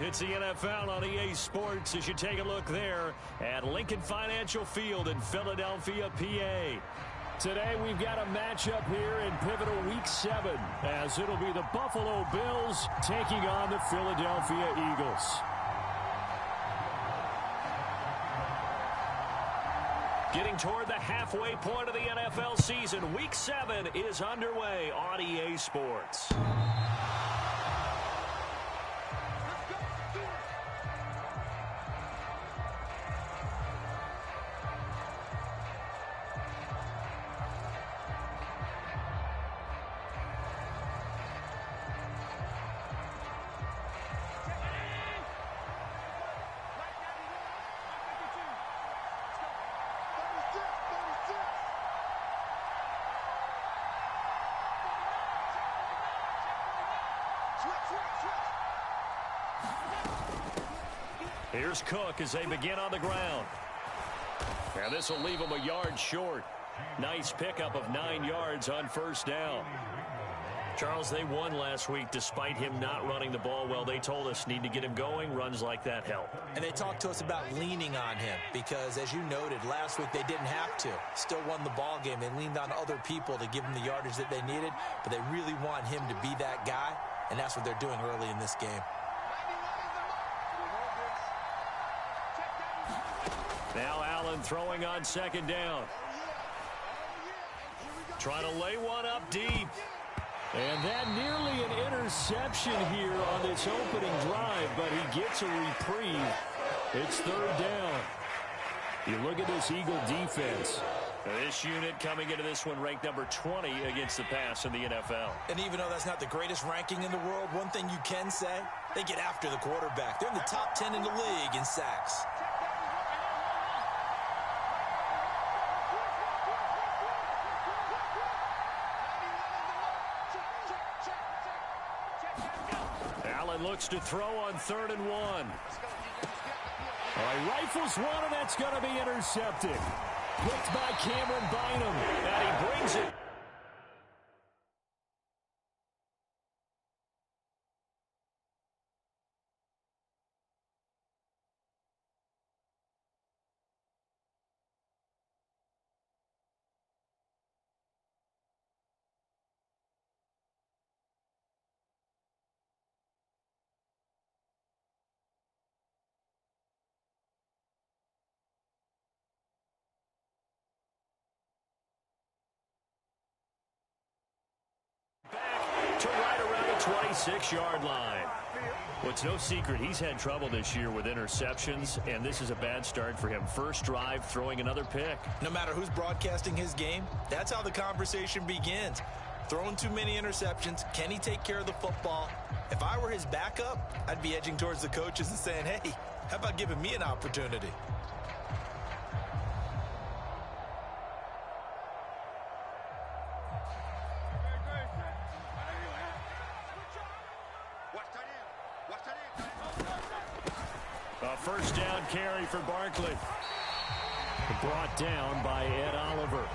It's the NFL on Eeee Sports as you take a look there at Lincoln Financial Field in Philadelphia, PA. Today we've got a matchup here in pivotal Week 7 as it'll be the Buffalo Bills taking on the Philadelphia Eagles. Getting toward the halfway point of the NFL season, Week 7 is underway on Eeee Sports. Here's Cook as they begin on the ground. And this will leave him a yard short. Nice pickup of 9 yards on first down. Charles, they won last week despite him not running the ball well. They told us need to get him going. Runs like that help. And they talked to us about leaning on him because, as you noted, last week they didn't have to. Still won the ball game. They leaned on other people to give them the yardage that they needed, but they really want him to be that guy, and that's what they're doing early in this game. Now Allen throwing on second down. Trying to lay one up deep. And that nearly an interception here on this opening drive, but he gets a reprieve. It's third down. You look at this Eagle defense. This unit coming into this one ranked number 20 against the pass in the NFL. And even though that's not the greatest ranking in the world, one thing you can say, they get after the quarterback. They're in the top 10 in the league in sacks. Looks to throw on 3rd and 1. All right, rifles one, and that's going to be intercepted. Picked by Cameron Bynum, and he brings it. To right around the 26-yard line. Well, it's no secret he's had trouble this year with interceptions, and this is a bad start for him. First drive, throwing another pick. No matter who's broadcasting his game, that's how the conversation begins. Throwing too many interceptions, can he take care of the football? If I were his backup, I'd be edging towards the coaches and saying, hey, how about giving me an opportunity? A first down carry for Barkley. Brought down by Ed Oliver.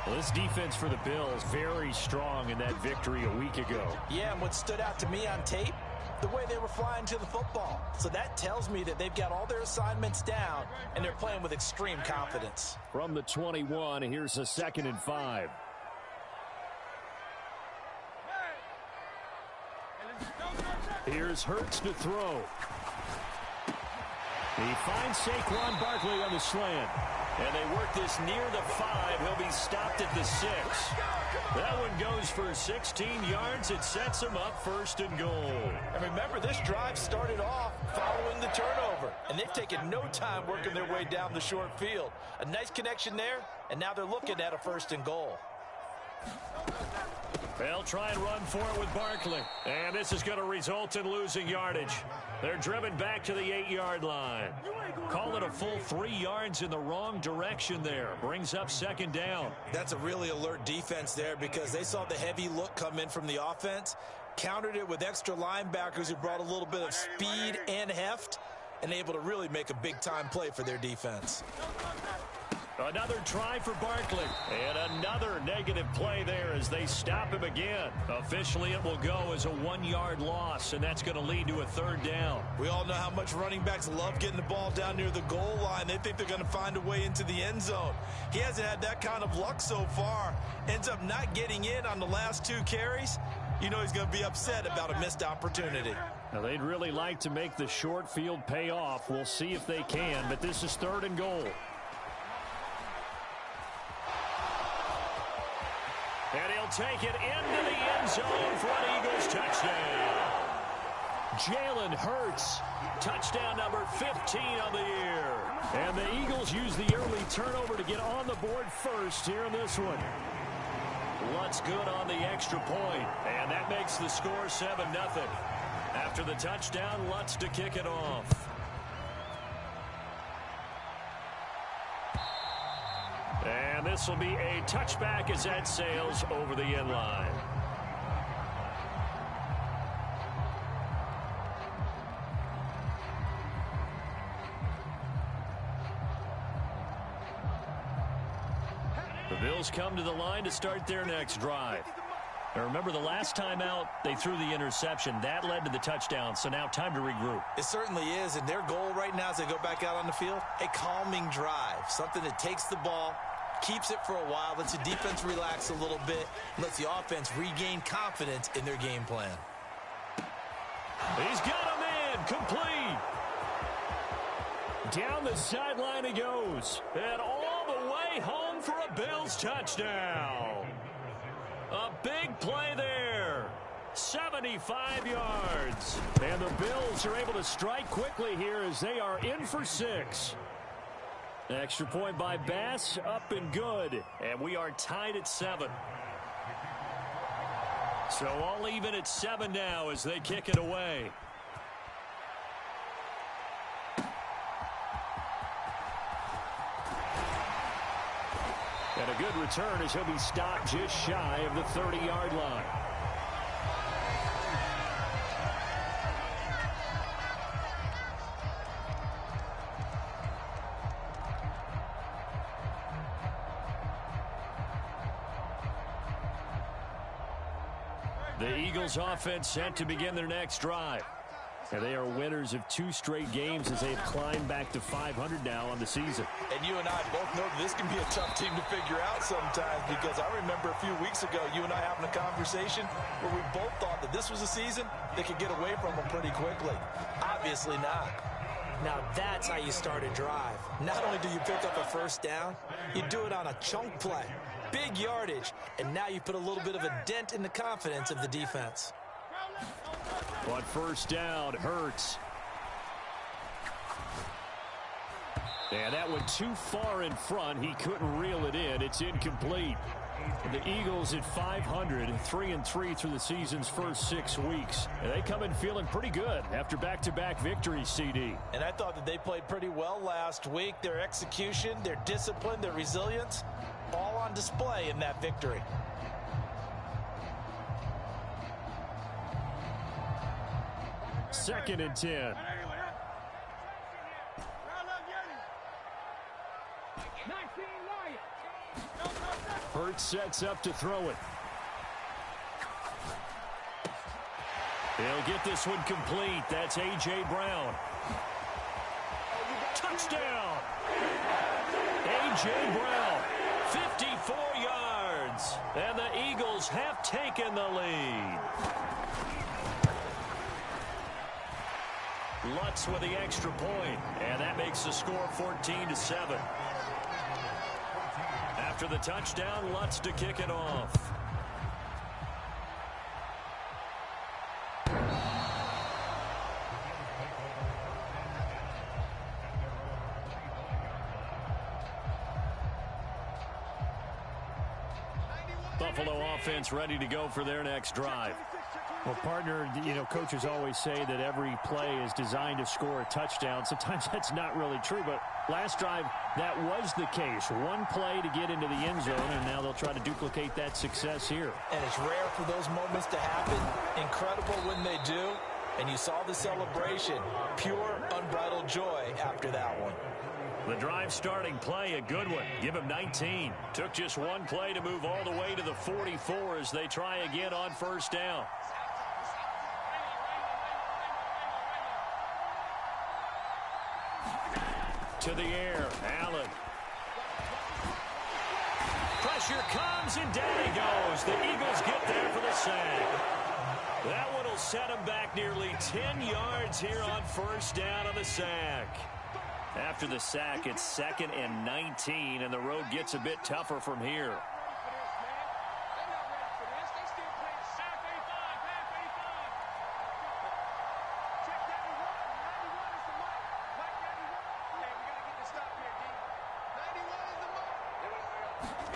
Well, this defense for the Bills, very strong in that victory a week ago. Yeah, and what stood out to me on tape, the way they were flying to the football. So that tells me that they've got all their assignments down, and they're playing with extreme confidence. From the 21, here's a 2nd and 5. Here's Hurts to throw. He finds Saquon Barkley on the slant. And they work this near the 5. He'll be stopped at the 6. That one goes for 16 yards. It sets him up 1st and goal. And remember, this drive started off following the turnover. And they've taken no time working their way down the short field. A nice connection there, and now they're looking at a 1st and goal. They'll try and run for it with Barkley. And this is going to result in losing yardage. They're driven back to the 8-yard line. Call it a full 3 yards in the wrong direction there. Brings up 2nd down. That's a really alert defense there because they saw the heavy look come in from the offense, countered it with extra linebackers who brought a little bit of speed and heft, and able to really make a big-time play for their defense. Another try for Barkley. And another negative play there as they stop him again. Officially, it will go as a 1-yard loss, and that's going to lead to a 3rd down. We all know how much running backs love getting the ball down near the goal line. They think they're going to find a way into the end zone. He hasn't had that kind of luck so far. Ends up not getting in on the last 2 carries. You know he's going to be upset about a missed opportunity. Now, they'd really like to make the short field pay off. We'll see if they can, but this is 3rd and goal. And he'll take it into the end zone for an Eagles touchdown. Jalen Hurts, touchdown number 15 on the year. And the Eagles use the early turnover to get on the board first here in this one. Lutz good on the extra point, and that makes the score 7-0. After the touchdown, Lutz to kick it off. And this will be a touchback as that sails over the end line. The Bills come to the line to start their next drive. Now remember, the last time out, they threw the interception. That led to the touchdown, so now time to regroup. It certainly is, and their goal right now as they go back out on the field, a calming drive, something that takes the ball, keeps it for a while, lets the defense relax a little bit, and lets the offense regain confidence in their game plan. He's got him in, complete. Down the sideline he goes, and all the way home for a Bills touchdown. A big play there. 75 yards. And the Bills are able to strike quickly here as they are in for 6. Extra point by Bass, up and good. And we are tied at 7. So all even at 7 now as they kick it away. And a good return as he'll be stopped just shy of the 30-yard line. The Eagles offense set to begin their next drive. And they are winners of 2 straight games as they've climbed back to 500 now on the season. And you and I both know this can be a tough team to figure out sometimes, because I remember a few weeks ago you and I having a conversation where we both thought that this was a season that could get away from them pretty quickly. Obviously not. Now that's how you start a drive. Not only do you pick up a first down, you do it on a chunk play. Big yardage, and now you put a little bit of a dent in the confidence of the defense. On first down, Hurts. And that went too far in front. He couldn't reel it in. It's incomplete. The Eagles at 500, 3-3 through the season's first 6 weeks. And they come in feeling pretty good after back-to-back victories, CD. And I thought that they played pretty well last week. Their execution, their discipline, their resilience, all on display in that victory. Second and 10. Hurts sets up to throw it. He'll get this one complete. That's A.J. Brown. Touchdown! A.J. Brown, 54 yards. And the Eagles have taken the lead. Lutz with the extra point, and that makes the score 14-7. After the touchdown, Lutz to kick it off. Buffalo offense ready to go for their next drive. Well, partner, you know, coaches always say that every play is designed to score a touchdown. Sometimes that's not really true, but last drive, that was the case. One play to get into the end zone, and now they'll try to duplicate that success here. And it's rare for those moments to happen. Incredible when they do. And you saw the celebration. Pure, unbridled joy after that one. The drive starting play, a good one. Give him 19. Took just one play to move all the way to the 44 as they try again on first down. To the air, Allen. Pressure comes, and down he goes. The Eagles get there for the sack. That one will set him back nearly 10 yards here on first down on the sack. After the sack, it's 2nd and 19, and the road gets a bit tougher from here.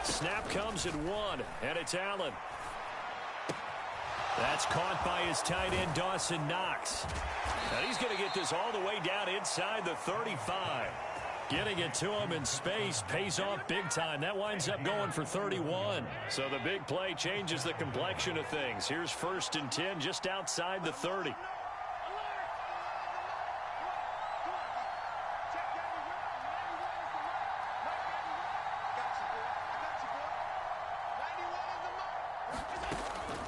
Snap comes at 1, and it's Allen. That's caught by his tight end, Dawson Knox. And he's going to get this all the way down inside the 35. Getting it to him in space pays off big time. That winds up going for 31. So the big play changes the complexion of things. Here's 1st and 10 just outside the 30.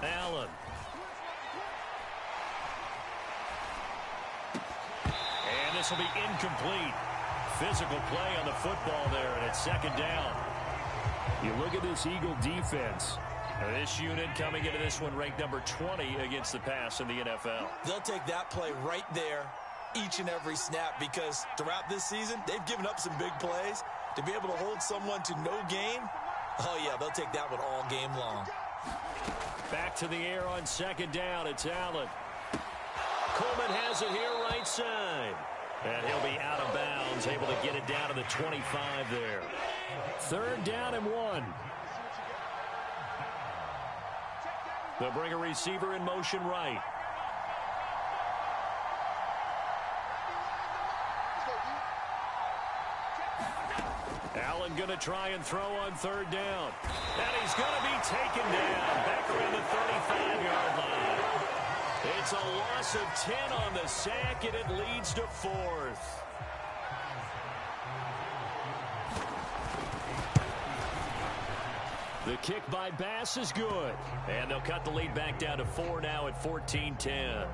Allen. And this will be incomplete. Physical play on the football there, and it's 2nd down. You look at this Eagle defense. This unit coming into this one ranked number 20 against the pass in the NFL. They'll take that play right there each and every snap because throughout this season, they've given up some big plays. To be able to hold someone to no gain, oh, yeah, they'll take that one all game long. Back to the air on 2nd down. It's Allen. Coleman has it here right side. And he'll be out of bounds, able to get it down to the 25 there. 3rd down and 1. They'll bring a receiver in motion right. Allen going to try and throw on 3rd down. And he's going to be taken down back around the 35-yard line. It's a loss of 10 on the sack, and it leads to 4th. The kick by Bass is good. And they'll cut the lead back down to 4 now at 14-10.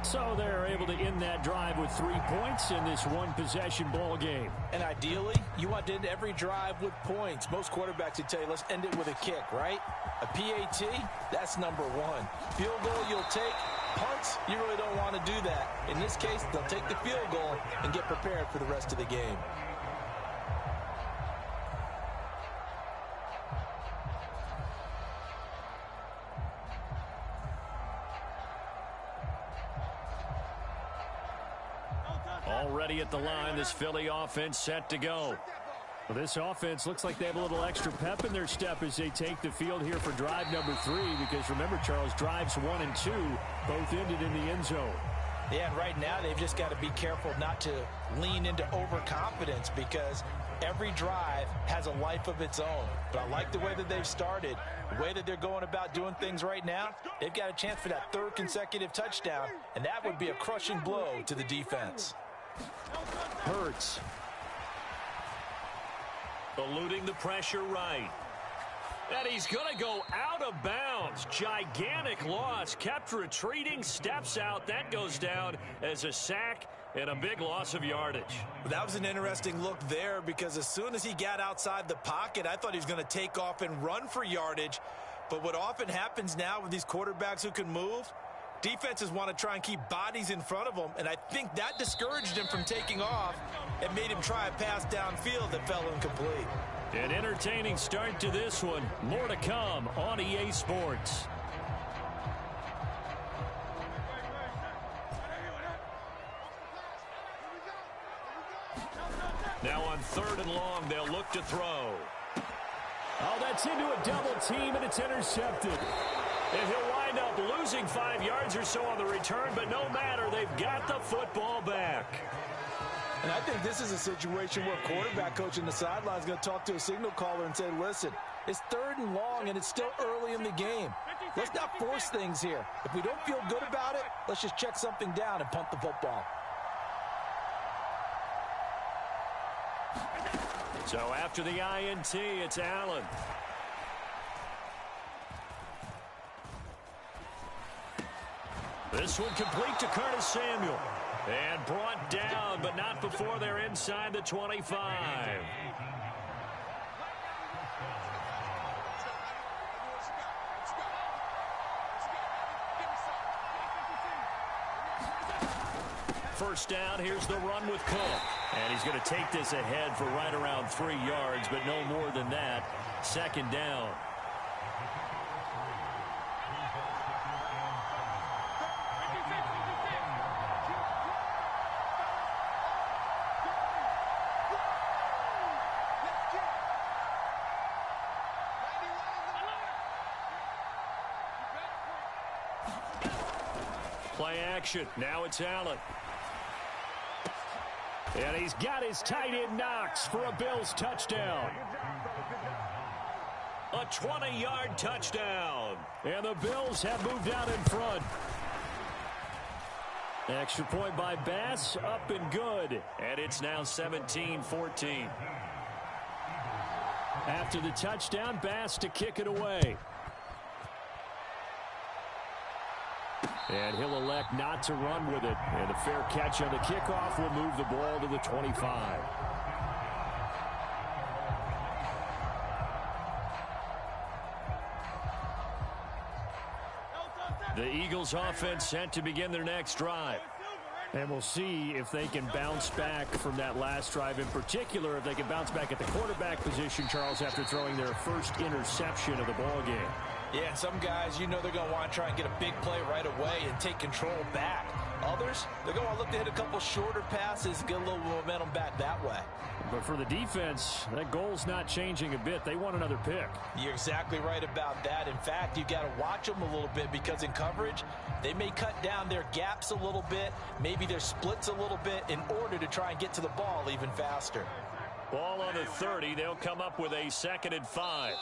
So they're able to end that drive with 3 points in this one-possession ball game. And ideally, you want to end every drive with points. Most quarterbacks would tell you, let's end it with a kick, right? A PAT, that's number 1. Field goal you'll take. Punts, you really don't want to do that. In this case, they'll take the field goal and get prepared for the rest of the game. Already at the line, this Philly offense set to go. Well, this offense looks like they have a little extra pep in their step as they take the field here for drive number 3, because remember, Charles, drives 1 and 2 both ended in the end zone. Yeah, and right now they've just got to be careful not to lean into overconfidence because every drive has a life of its own. But I like the way that they've started, the way that they're going about doing things right now. They've got a chance for that 3rd consecutive touchdown, and that would be a crushing blow to the defense. Hurts. Eluding the pressure right. And he's going to go out of bounds. Gigantic loss. Kept retreating. Steps out. That goes down as a sack and a big loss of yardage. That was an interesting look there because as soon as he got outside the pocket, I thought he was going to take off and run for yardage. But what often happens now with these quarterbacks who can move, defenses want to try and keep bodies in front of them, and I think that discouraged him from taking off and made him try a pass downfield that fell incomplete. An entertaining start to this one. More to come on EA Sports. Now on 3rd and long, they'll look to throw. Oh, that's into a double team, and it's intercepted. And he'll wind up losing 5 yards or so on the return, but no matter, they've got the football back. And I think this is a situation where quarterback coach in the sideline is going to talk to a signal caller and say, listen, it's 3rd and long, and it's still early in the game. Let's not force things here. If we don't feel good about it, let's just check something down and punt the football. So after the INT, it's Allen. This one complete to Curtis Samuel. And brought down, but not before they're inside the 25. First down, here's the run with Cook. And he's going to take this ahead for right around 3 yards, but no more than that. Second down. Play action. Now it's Allen. And he's got his tight end Knox for a Bills touchdown. A 20-yard touchdown. And the Bills have moved out in front. Extra point by Bass, up and good. And it's now 17-14. After the touchdown, Bass to kick it away. And he'll elect not to run with it. And a fair catch on the kickoff will move the ball to the 25. The Eagles offense set to begin their next drive. And we'll see if they can bounce back from that last drive. In particular, if they can bounce back at the quarterback position, Charles, after throwing their first interception of the ball game. Yeah, some guys, you know they're going to want to try and get a big play right away and take control back. Others, they're going to look to hit a couple shorter passes, get a little momentum back that way. But for the defense, that goal's not changing a bit. They want another pick. You're exactly right about that. In fact, you've got to watch them a little bit because in coverage, they may cut down their gaps a little bit, maybe their splits a little bit in order to try and get to the ball even faster. Ball on the 30. They'll come up with a 2nd and 5.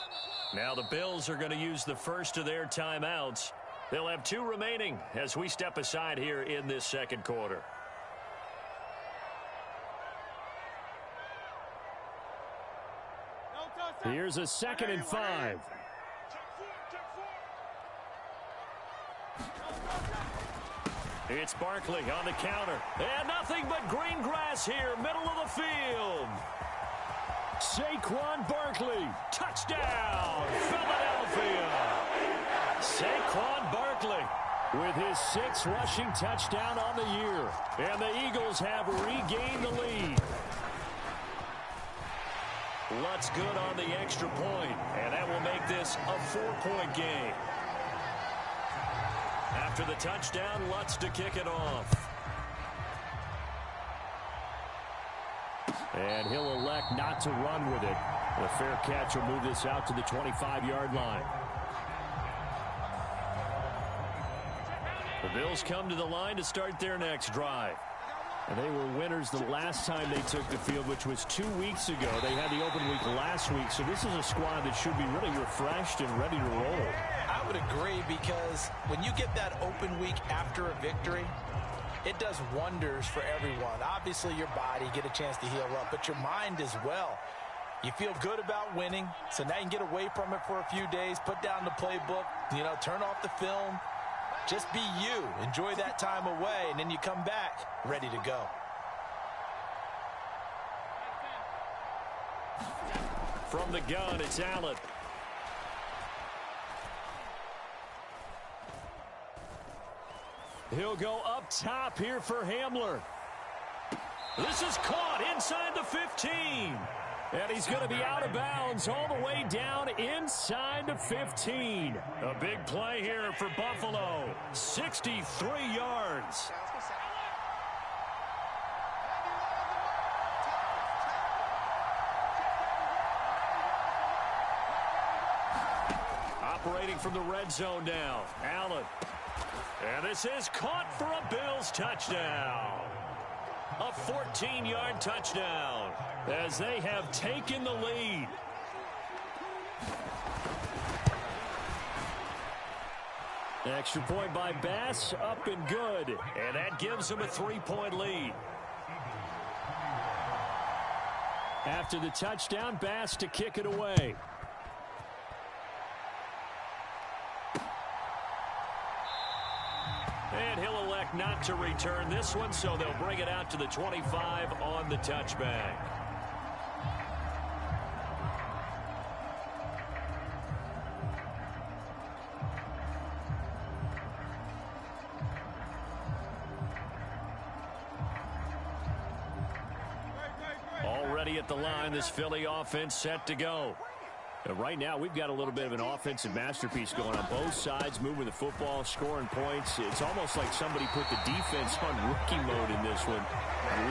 Now the Bills are going to use the first of their timeouts. They'll have 2 remaining as we step aside here in this second quarter. Here's a 2nd and 5. It's Barkley on the counter. And nothing but green grass here, middle of the field. Saquon Barkley, touchdown, Philadelphia. Saquon Barkley with his 6th rushing touchdown on the year. And the Eagles have regained the lead. Lutz good on the extra point, and that will make this a 4-point game. After the touchdown, Lutz to kick it off. And he'll elect not to run with it. A fair catch will move this out to the 25-yard line. The Bills come to the line to start their next drive. And they were winners the last time they took the field, which was 2 weeks ago. They had the open week last week, so this is a squad that should be really refreshed and ready to roll. I would agree, because when you get that open week after a victory, it does wonders for everyone. Obviously, your body, get a chance to heal up, but your mind as well. You feel good about winning, so now you can get away from it for a few days, put down the playbook, turn off the film. Just be you. Enjoy that time away, and then you come back ready to go. From the gun, it's Allen. He'll go up top here for Hamler. This is caught inside the 15. And he's going to be out of bounds all the way down inside the 15. A big play here for Buffalo. 63 yards. Operating from the red zone now. Allen. And this is caught for a Bills touchdown. A 14-yard touchdown as they have taken the lead. Extra point by Bass, up and good. And that gives them a 3-point lead. After the touchdown, Bass to kick it away. And he'll elect not to return this one, so they'll bring it out to the 25 on the touchback. Already at the line, this Philly offense set to go. Right now, we've got a little bit of an offensive masterpiece going on both sides, moving the football, scoring points. It's almost like somebody put the defense on rookie mode in this one.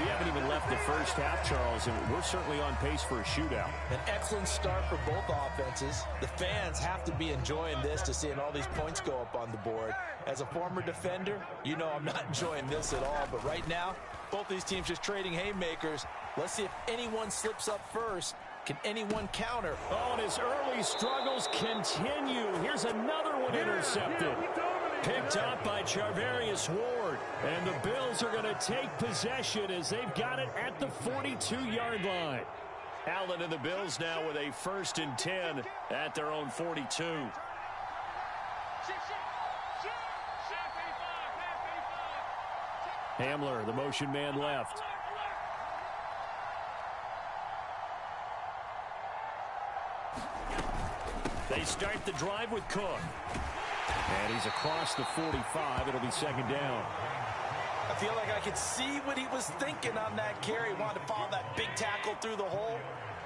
We haven't even left the first half, Charles, and we're certainly on pace for a shootout. An excellent start for both offenses. The fans have to be enjoying this to seeing all these points go up on the board. As a former defender, you know I'm not enjoying this at all. But right now, both these teams just trading haymakers. Let's see if anyone slips up first. Can anyone counter? Oh, and his early struggles continue. Here's another one intercepted. Picked up by Charvarius Ward. And the Bills are going to take possession as they've got it at the 42-yard line. Allen and the Bills now with a 1st and 10 at their own 42. Hamler, the motion man left. They start the drive with Cook. And he's across the 45. It'll be 2nd down. I feel like I could see what he was thinking on that carry. Wanted to follow that big tackle through the hole.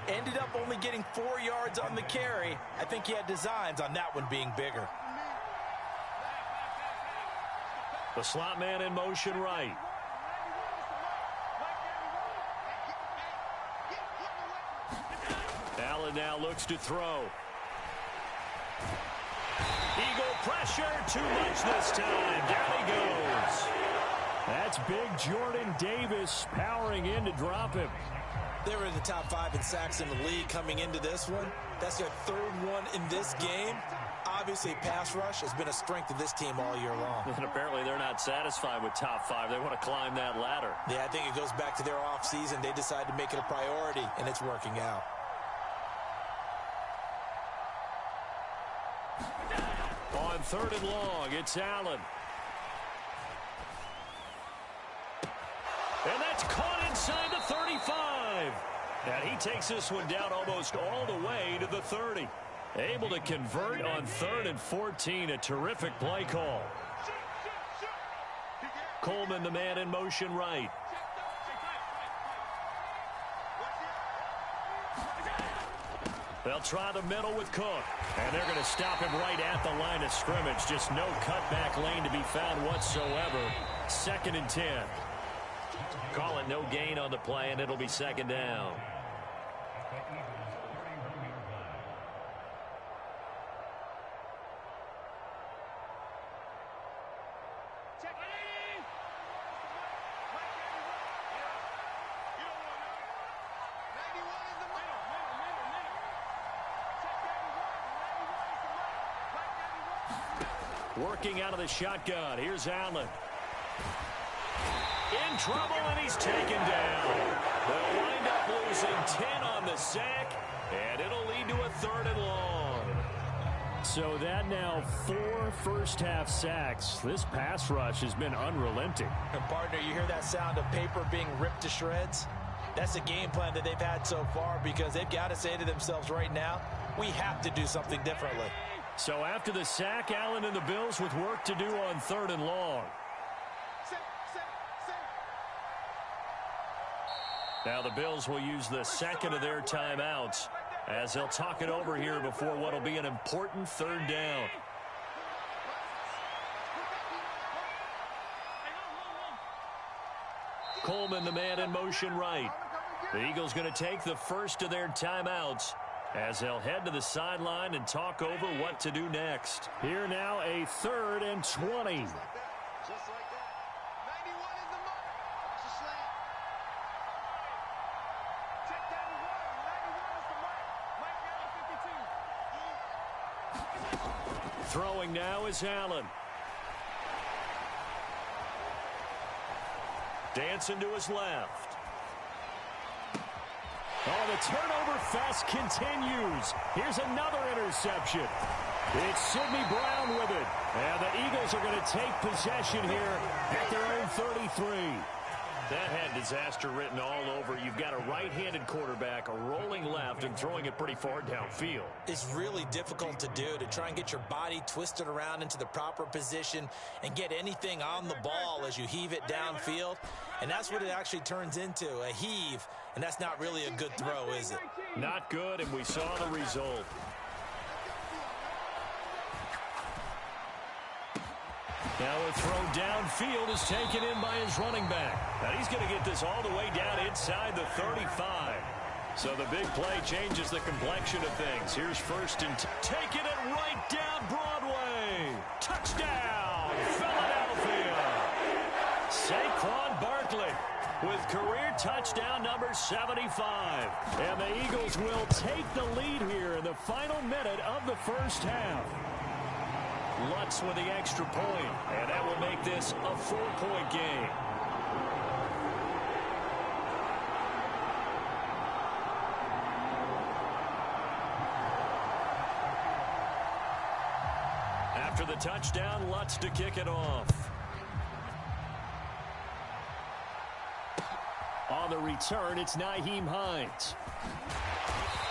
Ended up only getting 4 yards on the carry. I think he had designs on that one being bigger. The slot man in motion right. Allen now looks to throw. Eagle pressure, too much this time. Down he goes. That's big Jordan Davis powering in to drop him. They were in the top 5 in sacks in the league coming into this one. That's their 3rd one in this game. Obviously, pass rush has been a strength of this team all year long. And apparently they're not satisfied with top 5. They want to climb that ladder. Yeah, I think it goes back to their offseason. They decided to make it a priority, and it's working out. On 3rd and long, it's Allen. And that's caught inside the 35. And he takes this one down almost all the way to the 30. Able to convert on 3rd and 14. A terrific play call. Coleman, the man in motion right. They'll try the middle with Cook. And they're going to stop him right at the line of scrimmage. Just no cutback lane to be found whatsoever. 2nd and 10. Call it no gain on the play, and it'll be 2nd down. Working out of the shotgun. Here's Allen. In trouble, and he's taken down. They'll wind up losing 10 on the sack, and it'll lead to a 3rd and long. So that now 4 first-half sacks. This pass rush has been unrelenting. And partner, you hear that sound of paper being ripped to shreds? That's the game plan that they've had so far, because they've got to say to themselves right now, we have to do something differently. So after the sack, Allen and the Bills with work to do on 3rd and long. Now the Bills will use the 2nd of their timeouts as they'll talk it over here before what will be an important 3rd down. Coleman, the man in motion right. The Eagles going to take the 1st of their timeouts as they'll head to the sideline and talk over what to do next. Here now a 3rd and 20. Throwing now is Allen. Dancing to his left. Oh, the turnover fest continues. Here's another interception. It's Sidney Brown with it. And the Eagles are going to take possession here at their own 33. That had disaster written all over. You've got a right-handed quarterback, a rolling left, and throwing it pretty far downfield. It's really difficult to do, to try and get your body twisted around into the proper position and get anything on the ball as you heave it downfield. And that's what it actually turns into, a heave. And that's not really a good throw, is it? Not good, and we saw the result. Now a throw downfield is taken in by his running back. And he's going to get this all the way down inside the 35. So the big play changes the complexion of things. Here's first and taking it right down Broadway. Touchdown, Philadelphia. Saquon Barkley with career touchdown number 75. And the Eagles will take the lead here in the final minute of the first half. Lutz with the extra point, and that will make this a 4-point game. After the touchdown, Lutz to kick it off. On the return, it's Nyheim Hines.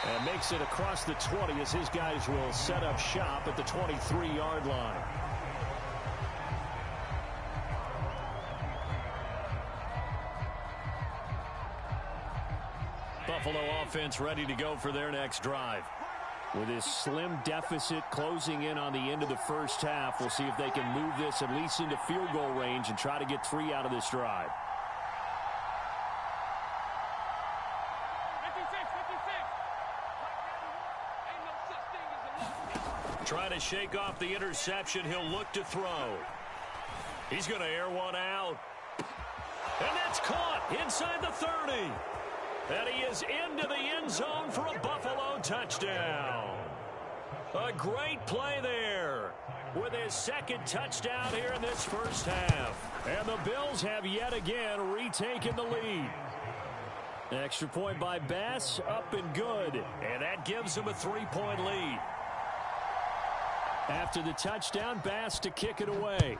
And makes it across the 20 as his guys will set up shop at the 23-yard line. Buffalo offense ready to go for their next drive. With his slim deficit closing in on the end of the first half, we'll see if they can move this at least into field goal range and try to get 3 out of this drive. Trying to shake off the interception. He'll look to throw. He's going to air one out. And that's caught inside the 30. And he is into the end zone for a Buffalo touchdown. A great play there with his second touchdown here in this first half. And the Bills have yet again retaken the lead. Extra point by Bass, up and good. And that gives him a 3-point lead. After the touchdown, Bass to kick it away.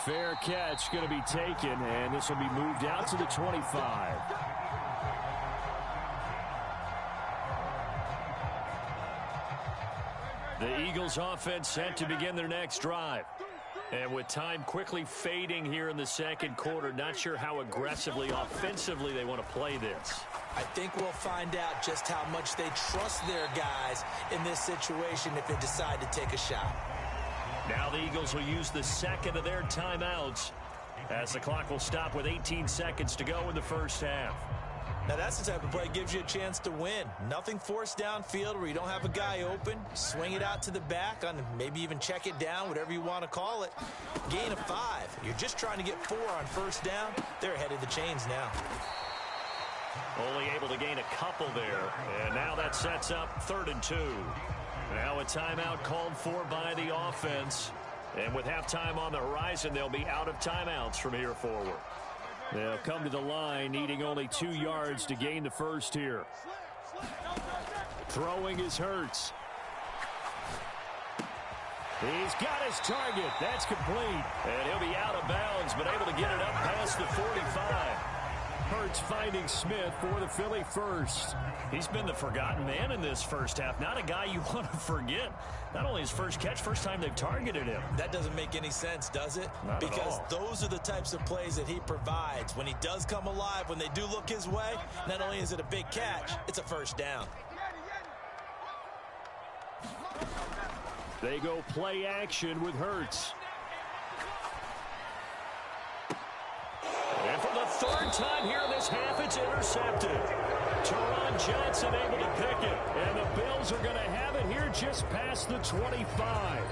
Fair catch going to be taken, and this will be moved out to the 25. The Eagles offense set to begin their next drive. And with time quickly fading here in the second quarter, not sure how aggressively, offensively they want to play this. I think we'll find out just how much they trust their guys in this situation if they decide to take a shot. Now the Eagles will use the second of their timeouts as the clock will stop with 18 seconds to go in the first half. Now that's the type of play that gives you a chance to win. Nothing forced downfield where you don't have a guy open. Swing it out to the back, on maybe even check it down, whatever you want to call it. Gain of 5. You're just trying to get 4 on first down. They're ahead of the chains now. Only able to gain a couple there. And now that sets up 3rd and 2. Now a timeout called for by the offense. And with halftime on the horizon, they'll be out of timeouts from here forward. They'll come to the line, needing only 2 yards to gain the first here. Throwing is Hurts. He's got his target. That's complete. And he'll be out of bounds, but able to get it up past the 45. Hurts finding Smith for the Philly first. He's been the forgotten man in this first half. Not a guy you want to forget. Not only his first catch, first time they've targeted him. That doesn't make any sense, does it? Not because at all. Those are the types of plays that he provides. When he does come alive, when they do look his way, not only is it a big catch, it's a first down. They go play action with Hurts. And for the 3rd time here in this half, it's intercepted. Teron Johnson able to pick it. And the Bills are going to have it here just past the 25.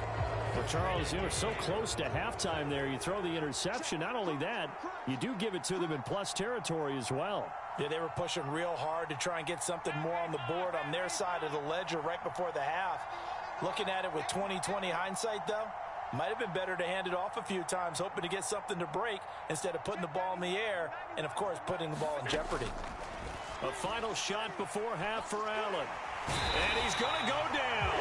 Well, Charles, you were so close to halftime there. You throw the interception. Not only that, you do give it to them in plus territory as well. Yeah, they were pushing real hard to try and get something more on the board on their side of the ledger right before the half. Looking at it with 20/20 hindsight, though, Might have been better to hand it off a few times, hoping to get something to break instead of putting the ball in the air and, of course, putting the ball in jeopardy. A final shot before half for Allen. And he's going to go down.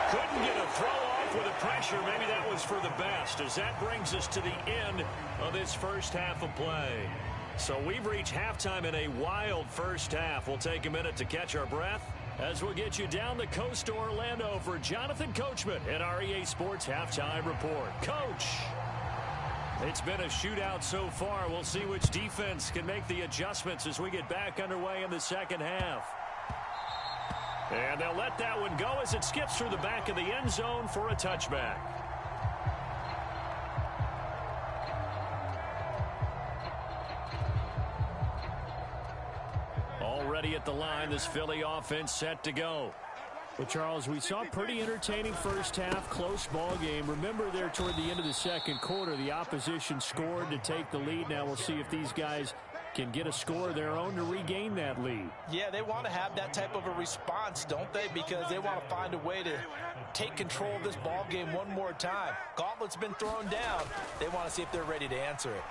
Couldn't get a throw off with the pressure. Maybe that was for the best, as that brings us to the end of this first half of play. So we've reached halftime in a wild first half. We'll take a minute to catch our breath as we'll get you down the coast to Orlando for Jonathan Coachman at our EA Sports Halftime Report. Coach, it's been a shootout so far. We'll see which defense can make the adjustments as we get back underway in the second half. And they'll let that one go as it skips through the back of the end zone for a touchback. Already at the line, this Philly offense set to go. Well, Charles, we saw a pretty entertaining first half, close ball game. Remember there toward the end of the second quarter, the opposition scored to take the lead. Now we'll see if these guys can get a score of their own to regain that lead. Yeah, they want to have that type of a response, don't they? Because they want to find a way to take control of this ball game one more time. Gauntlet's been thrown down. They want to see if they're ready to answer it.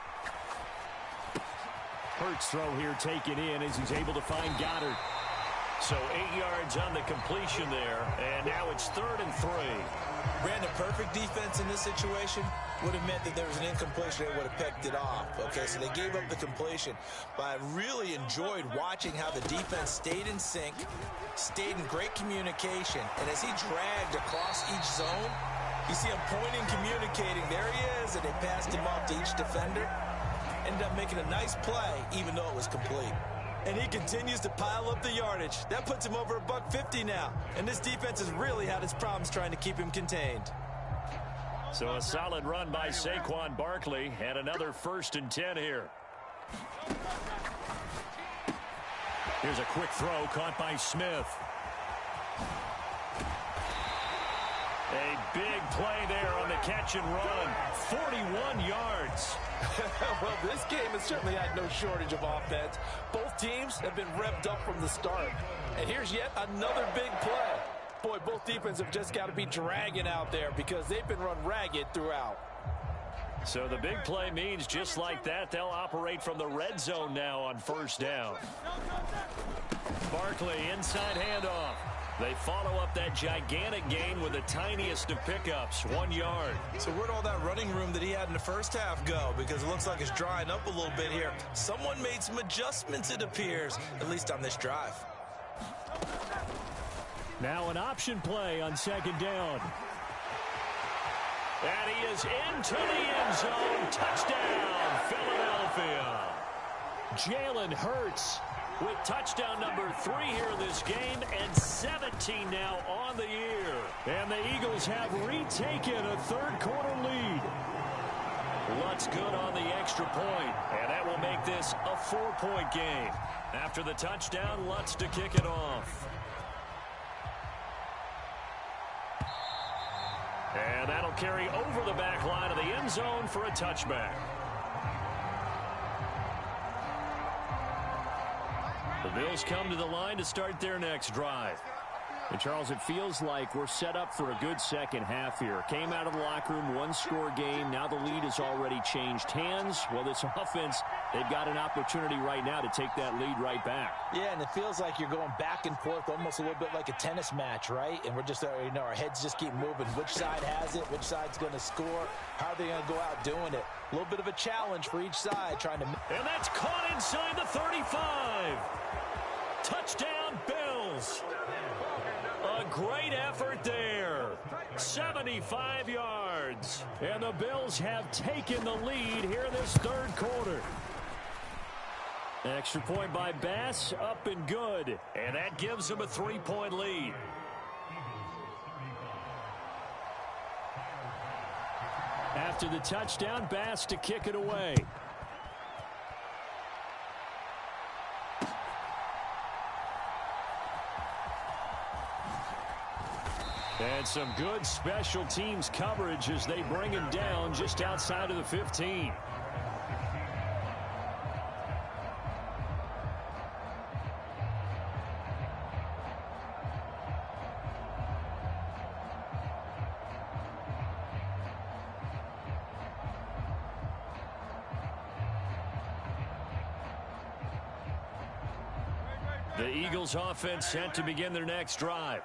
Hurts throw here taken in as he's able to find Goddard. So 8 yards on the completion there, and now it's 3rd and 3. Brandon, perfect defense in this situation would have meant that there was an incompletion. They would have picked it off. Okay, so they gave up the completion. But I really enjoyed watching how the defense stayed in sync, stayed in great communication. And as he dragged across each zone, you see him pointing, communicating. There he is, and they passed him off to each defender. Ended up making a nice play, even though it was complete. And he continues to pile up the yardage. That puts him over $150 now. And this defense has really had its problems trying to keep him contained. So a solid run by Saquon Barkley, and another 1st and 10 here. Here's a quick throw caught by Smith. A big play there on the catch and run. 41 yards. Well, this game has certainly had no shortage of offense. Both teams have been revved up from the start. And here's yet another big play. Boy, both defenses have just got to be dragging out there because they've been run ragged throughout. So the big play means just like that, they'll operate from the red zone now on 1st down. Barkley, inside handoff. They follow up that gigantic gain with the tiniest of pickups, 1 yard. So where'd all that running room that he had in the first half go? Because it looks like it's drying up a little bit here. Someone made some adjustments, it appears, at least on this drive. Now an option play on 2nd down. And he is into the end zone. Touchdown, Philadelphia. Jalen Hurts with touchdown number 3 here in this game, and 17 now on the year. And the Eagles have retaken a 3rd quarter lead. Lutz good on the extra point, and that will make this a 4-point game. After the touchdown, Lutz to kick it off. And that'll carry over the back line of the end zone for a touchback. The Bills come to the line to start their next drive. And Charles, it feels like we're set up for a good second half here. Came out of the locker room, 1-score game. Now the lead has already changed hands. Well, this offense, they've got an opportunity right now to take that lead right back. Yeah, and it feels like you're going back and forth, almost a little bit like a tennis match, right? And we're just, our heads just keep moving. Which side has it? Which side's going to score? How are they going to go out doing it? A little bit of a challenge for each side trying to... And that's caught inside the 35. Touchdown, Bills. A great effort there. 75 yards. And the Bills have taken the lead here in this 3rd quarter. Extra point by Bass, up and good. And that gives them a 3-point lead. After the touchdown, Bass to kick it away. And some good special teams coverage as they bring him down just outside of the 15. The Eagles offense set to begin their next drive.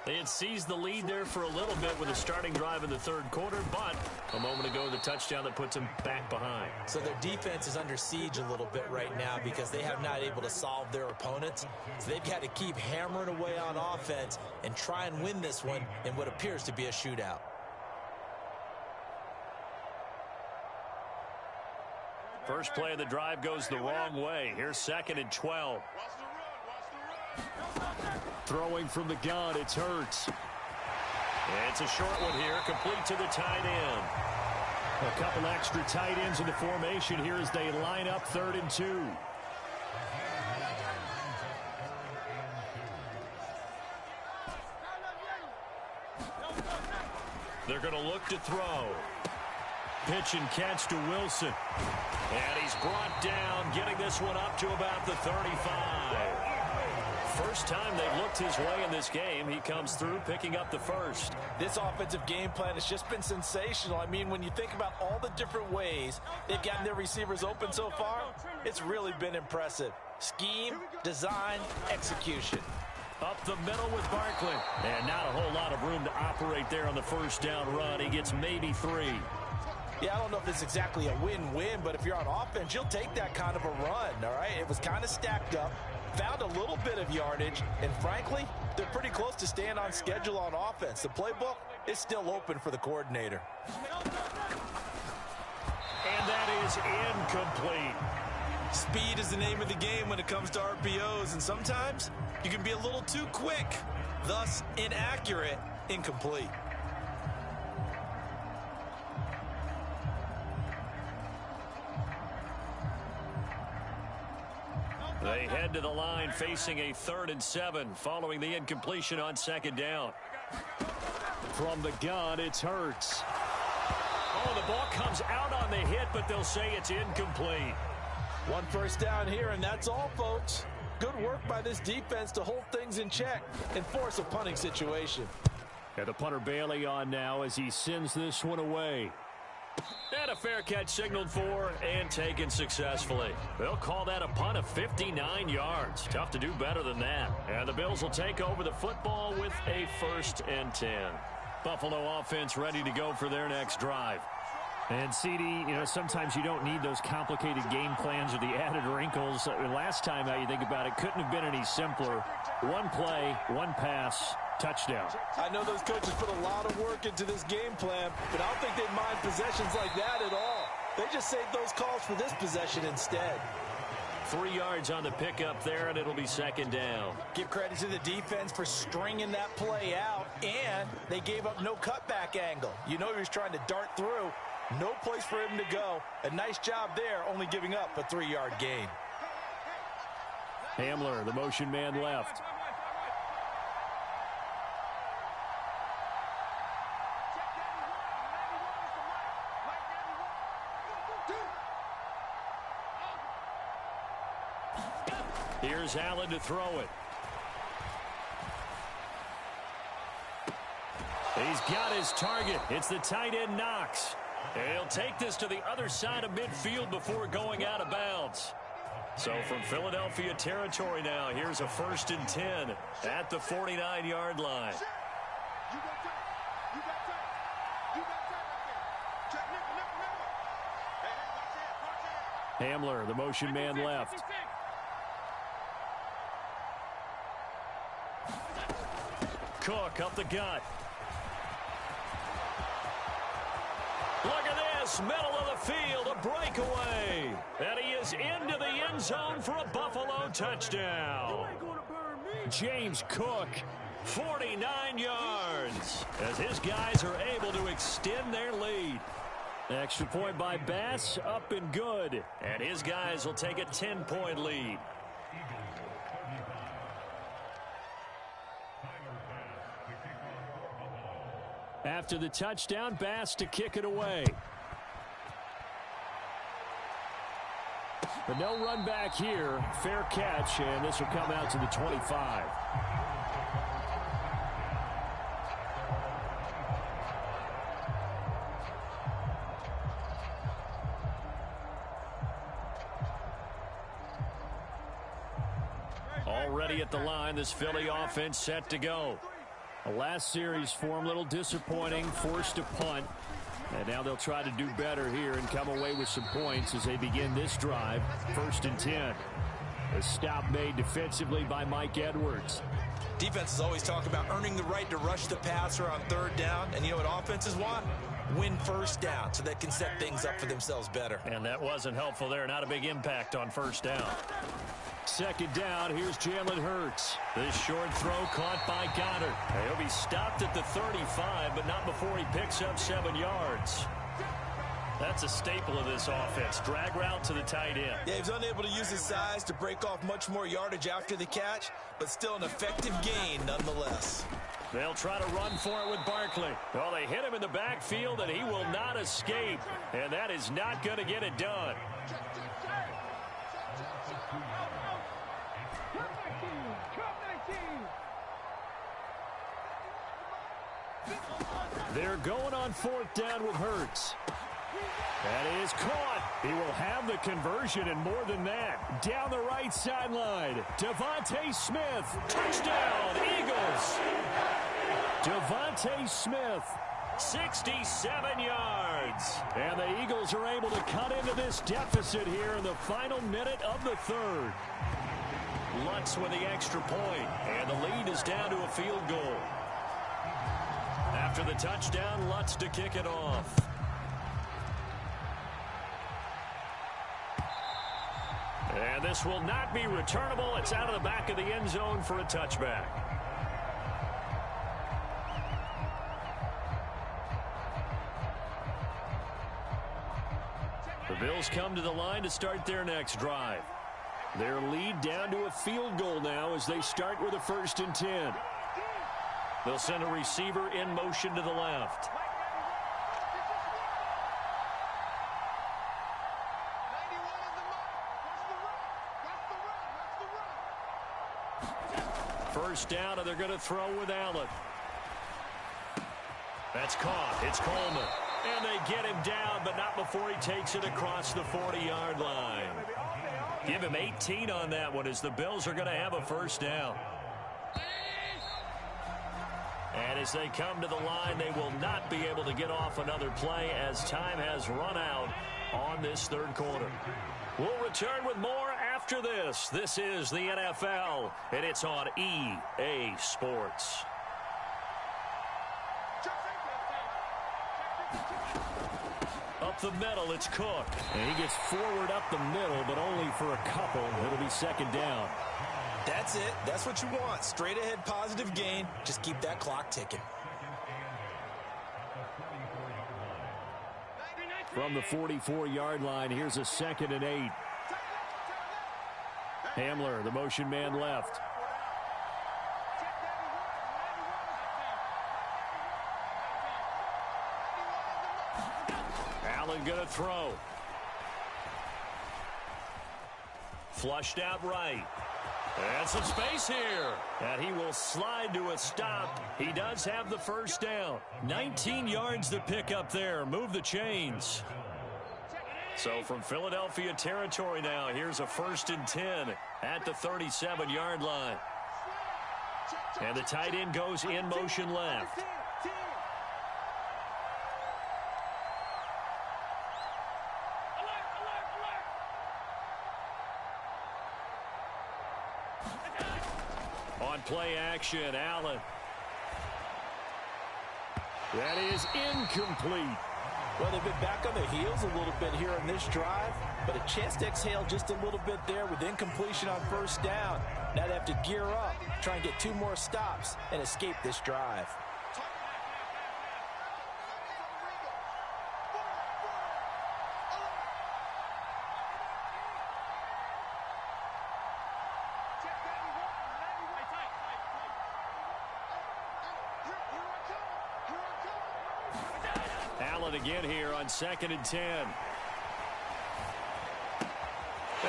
They had seized the lead there for a little bit with a starting drive in the third quarter, but a moment ago, the touchdown that puts them back behind. So their defense is under siege a little bit right now because they have not able to solve their opponents. So they've got to keep hammering away on offense and try and win this one in what appears to be a shootout. First play of the drive goes the wrong way. Here's 2nd and 12. Throwing from the gun, it's Hurts. It's a short one here, complete to the tight end. A couple extra tight ends in the formation here as they line up 3rd and 2. They're going to look to throw. Pitch and catch to Wilson. And he's brought down, getting this one up to about the 35. First time they've looked his way in this game. He comes through, picking up the first. This offensive game plan has just been sensational. I mean, when you think about all the different ways they've gotten their receivers open so far, it's really been impressive. Scheme, design, execution. Up the middle with Barkley. And not a whole lot of room to operate there on the first down run. He gets maybe 3. Yeah, I don't know if it's exactly a win-win, but if you're on offense, you'll take that kind of a run, all right? It was kind of stacked up, found a little bit of yardage, and frankly, they're pretty close to staying on schedule on offense. The playbook is still open for the coordinator. And that is incomplete. Speed is the name of the game when it comes to RPOs, and sometimes you can be a little too quick, thus inaccurate, incomplete. They head to the line facing a 3rd and 7 following the incompletion on 2nd down. From the gun, it's Hurts. Oh, the ball comes out on the hit, but they'll say it's incomplete. 1 first down here, and that's all, folks. Good work by this defense to hold things in check and force a punting situation. And the punter Bailey on now as he sends this one away. And a fair catch signaled for and taken successfully. They'll call that a punt of 59 yards. Tough to do better than that. And the Bills will take over the football with a 1st and 10. Buffalo offense ready to go for their next drive. And CD, you know, sometimes you don't need those complicated game plans or the added wrinkles. Last time out, you think about it, couldn't have been any simpler. 1 play, 1 pass, touchdown. I know those coaches put a lot of work into this game plan, but I don't think they mind possessions like that at all. They just save those calls for this possession instead. 3 yards on the pickup there, and it'll be 2nd down. Give credit to the defense for stringing that play out, and they gave up no cutback angle. You know he was trying to dart through. No place for him to go. A nice job there, only giving up a 3-yard gain. Hamler, the motion man left. Here's Allen to throw it. He's got his target. It's the tight end Knox. And he'll take this to the other side of midfield before going out of bounds. So from Philadelphia territory now, here's a 1st and 10 at the 49-yard line. Hamler, the motion man left. Cook up the gut. Look at this, middle of the field, a breakaway. And he is into the end zone for a Buffalo touchdown. James Cook, 49 yards, as his guys are able to extend their lead. extra point by Bass, up and good. And his guys will take a 10-point lead. After the touchdown, Bass to kick it away. But no run back here. Fair catch, and this will come out to the 25. Already at the line, this Philly offense set to go. The last series for him, a little disappointing, forced a punt. And now they'll try to do better here and come away with some points as they begin this drive, 1st and 10. A stop made defensively by Mike Edwards. Defenses always talk about earning the right to rush the passer on 3rd down. And you know what offenses want? Win 1st down so they can set things up for themselves better. And that wasn't helpful there. Not a big impact on 1st down. 2nd down, here's Jalen Hurts. This short throw caught by Goddard. He'll be stopped at the 35, but not before he picks up 7 yards. That's a staple of this offense. Drag route to the tight end. Yeah, he was unable to use his size to break off much more yardage after the catch, but still an effective gain nonetheless. They'll try to run for it with Barkley. Well, they hit him in the backfield, and he will not escape. And that is not going to get it done. They're going on 4th down with Hurts. That is caught. He will have the conversion and more than that. Down the right sideline. Devontae Smith. Touchdown, Eagles. Devontae Smith. 67 yards. And the Eagles are able to cut into this deficit here in the final minute of the 3rd. Lutz with the extra point, and the lead is down to a field goal. After the touchdown, Lutz to kick it off. And this will not be returnable. It's out of the back of the end zone for a touchback. The Bills come to the line to start their next drive. Their lead down to a field goal now as they start with a 1st and 10. They'll send a receiver in motion to the left. First down, and they're going to throw with Allen. That's caught. It's Coleman. And they get him down, but not before he takes it across the 40-yard line. Give him 18 on that one as the Bills are going to have a 1st down. And as they come to the line, they will not be able to get off another play as time has run out on this 3rd quarter. We'll return with more after this. This is the NFL, and it's on EA Sports. Up the middle, it's Cook. And he gets forward up the middle, but only for a couple. It'll be 2nd down. That's it. That's what you want. Straight ahead positive gain. Just keep that clock ticking. From the 44-yard line, here's a 2nd and 8. Hamler, the motion man left. Allen going to throw. Flushed out right. And some space here. And he will slide to a stop. He does have the 1st down. 19 yards to pick up there. Move the chains. So from Philadelphia territory now, here's a 1st and 10 at the 37-yard line. And the tight end goes in motion left. On play action, Allen. That is incomplete. Well, they've been back on their heels a little bit here on this drive, but a chance to exhale just a little bit there with incompletion on 1st down. Now they have to gear up, try and get 2 more stops, and escape this drive. Allen again here on 2nd and 10. And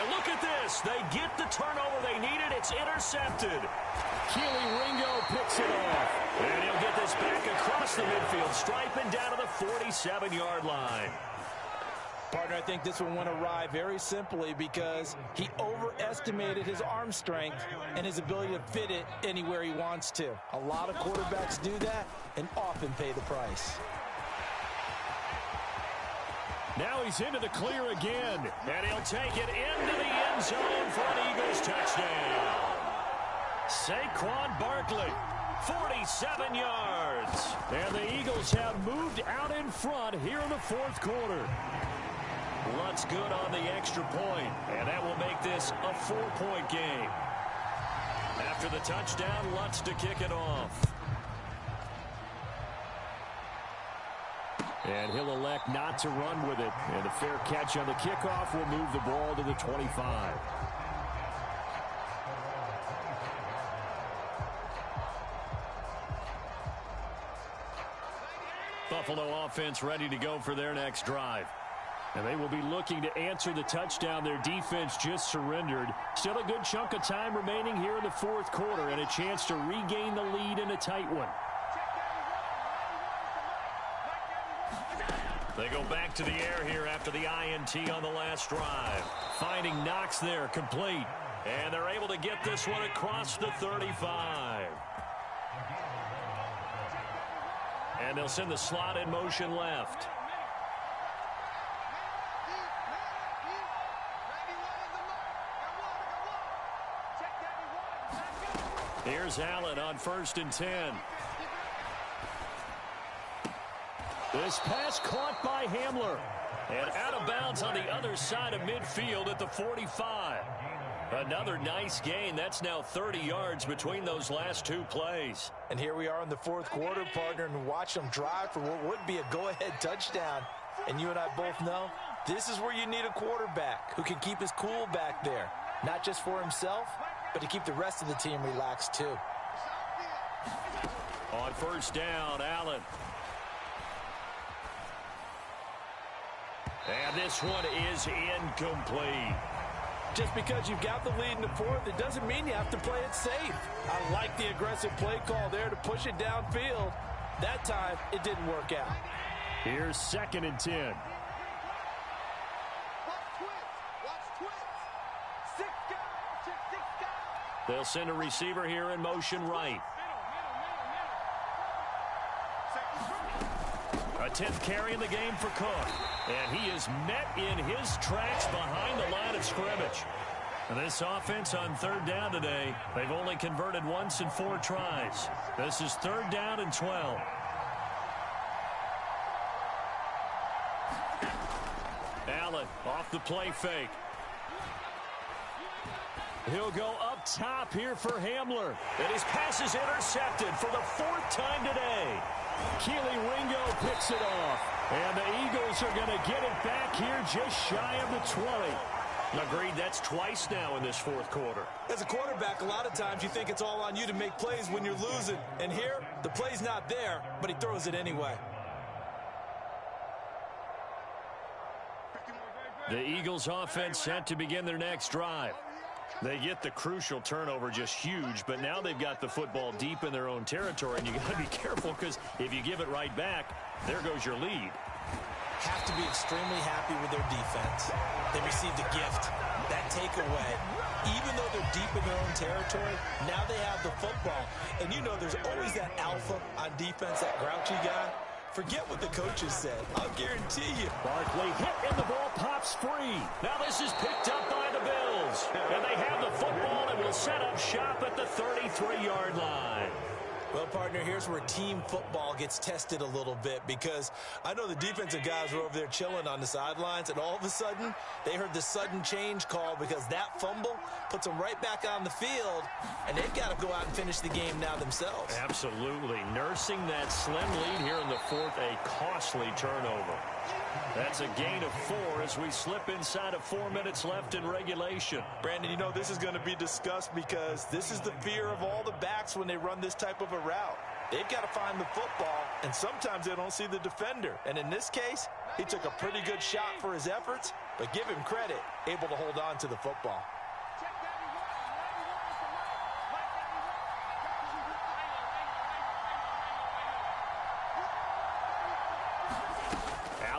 look at this. They get the turnover they needed. It's intercepted. Keely Ringo picks it off. And he'll get this back across the midfield stripe and down to the 47-yard line. Partner, I think this one went awry very simply because he overestimated his arm strength and his ability to fit it anywhere he wants to. A lot of quarterbacks do that and often pay the price. Now he's into the clear again, and he'll take it into the end zone for an Eagles touchdown. Saquon Barkley, 47 yards. And the Eagles have moved out in front here in the fourth quarter. Lutz good on the extra point, and that will make this a 4-point game. After the touchdown, Lutz to kick it off. And he'll elect not to run with it. And a fair catch on the kickoff will move the ball to the 25. Buffalo offense ready to go for their next drive. And they will be looking to answer the touchdown their defense just surrendered. Still a good chunk of time remaining here in the fourth quarter and a chance to regain the lead in a tight one. They go back to the air here after the INT on the last drive. Finding Knox there, complete. And they're able to get this one across the 35. And they'll send the slot in motion left. Here's Allen on 1st and 10. This pass caught by Hamler. And out of bounds on the other side of midfield at the 45. Another nice gain. That's now 30 yards between those last two plays. And here we are in the fourth quarter, partner, and watch them drive for what would be a go-ahead touchdown. And you and I both know this is where you need a quarterback who can keep his cool back there. Not just for himself, but to keep the rest of the team relaxed too. On 1st down, Allen. And this one is incomplete. Just because you've got the lead in the fourth, it doesn't mean you have to play it safe. I like the aggressive play call there to push it downfield. That time, it didn't work out. Here's 2nd and 10. They'll send a receiver here in motion right. A 10th carry in the game for Cook. And he is met in his tracks behind the line of scrimmage. And this offense on 3rd down today, they've only converted once in 4 tries. This is 3rd down and 12. Allen off the play fake. He'll go up top here for Hamler. And his pass is intercepted for the 4th time today. Keely Ringo picks it off. And the Eagles are going to get it back here just shy of the 20. Agreed, that's twice now in this fourth quarter. As a quarterback, a lot of times you think it's all on you to make plays when you're losing. And here, the play's not there, but he throws it anyway. The Eagles offense set to begin their next drive. They get the crucial turnover, just huge, but now they've got the football deep in their own territory, and you got to be careful because if you give it right back, there goes your lead. Have to be extremely happy with their defense. They received a gift, that takeaway. Even though they're deep in their own territory, now they have the football. And you know there's always that alpha on defense, that grouchy guy. Forget what the coaches said. I'll guarantee you. Barkley hit and the ball pops free. Now this is picked up by the Bills. And they have the football and will set up shop at the 33-yard line. Well, partner, here's where team football gets tested a little bit because I know the defensive guys were over there chilling on the sidelines, and all of a sudden, they heard the sudden change call because that fumble puts them right back on the field, and they've got to go out and finish the game now themselves. Absolutely. Nursing that slim lead here in the fourth, a costly turnover. That's a gain of 4 as we slip inside of 4 minutes left in regulation. Brandon, you know this is going to be discussed because this is the fear of all the backs when they run this type of a route. They've got to find the football, and sometimes they don't see the defender. And in this case, he took a pretty good shot for his efforts, but give him credit, able to hold on to the football.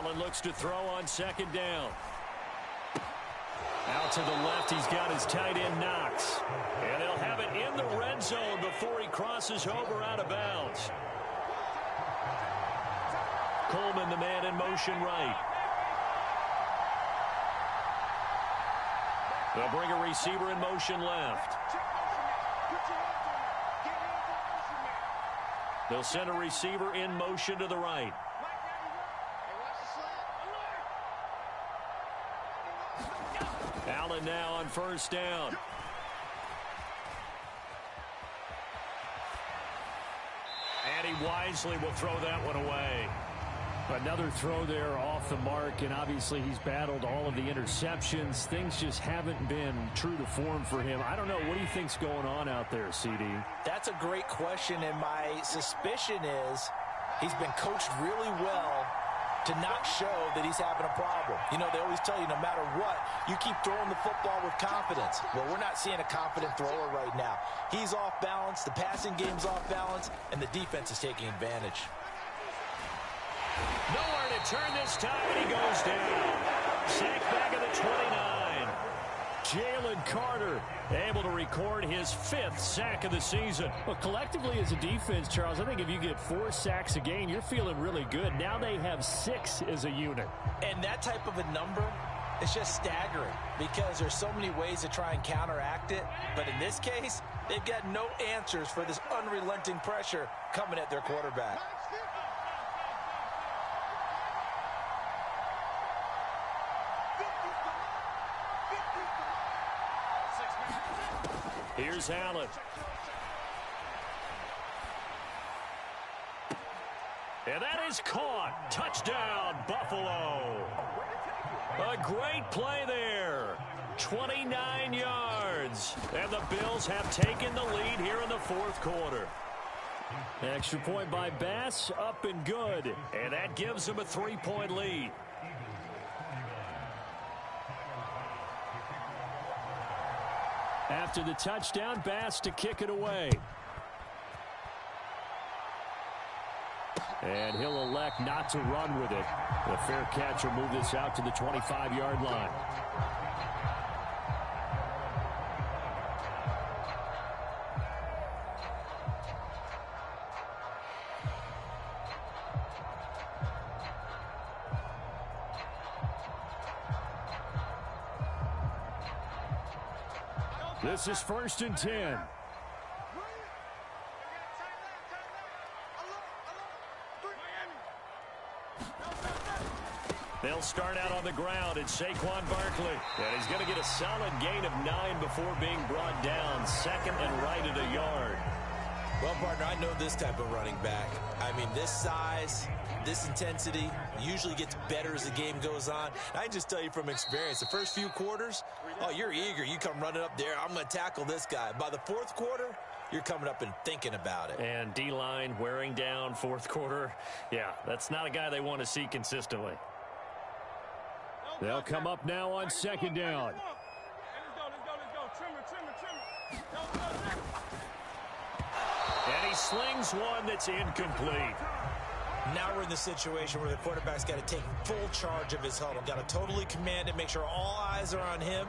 Allen looks to throw on second down. Out to the left, he's got his tight end Knox. And they'll have it in the red zone before he crosses over out of bounds. Coleman, the man in motion right. They'll bring a receiver in motion left. They'll send a receiver in motion to the right. Allen now on first down. And he wisely will throw that one away. Another throw there off the mark, and obviously he's battled all of the interceptions. Things just haven't been true to form for him. I don't know. What do you think's going on out there, CD? That's a great question, and my suspicion is he's been coached really well to not show that he's having a problem. You know, they always tell you no matter what, you keep throwing the football with confidence. Well, we're not seeing a confident thrower right now. He's off balance, the passing game's off balance, and the defense is taking advantage. Nowhere to turn this time, and he goes down. Sack back at the 29. Jalen Carter able to record his 5th sack of the season. Well, collectively as a defense, Charles, I think if you get 4 sacks a game, you're feeling really good. Now they have 6 as a unit. And that type of a number is just staggering because there's so many ways to try and counteract it. But in this case, they've got no answers for this unrelenting pressure coming at their quarterback. Here's Allen. And that is caught. Touchdown, Buffalo. A great play there. 29 yards. And the Bills have taken the lead here in the 4th quarter. Extra point by Bass, up and good. And that gives them a 3-point lead. After the touchdown, Bass to kick it away. And he'll elect not to run with it. The fair catch will move this out to the 25-yard line. This is 1st and 10. They'll start out on the ground. It's Saquon Barkley. And he's going to get a solid gain of 9 before being brought down. 2nd and right at a yard. Well, partner, I know this type of running back. I mean, this size, this intensity usually gets better as the game goes on. And I can just tell you from experience, the first few quarters, oh, you're eager. You come running up there. I'm going to tackle this guy. By the 4th quarter, you're coming up and thinking about it. And D-line wearing down 4th quarter. Yeah, that's not a guy they want to see consistently. They'll come up now on 2nd down. And he slings one that's incomplete. Now we're in the situation where the quarterback's got to take full charge of his huddle. Got to totally command it, make sure all eyes are on him.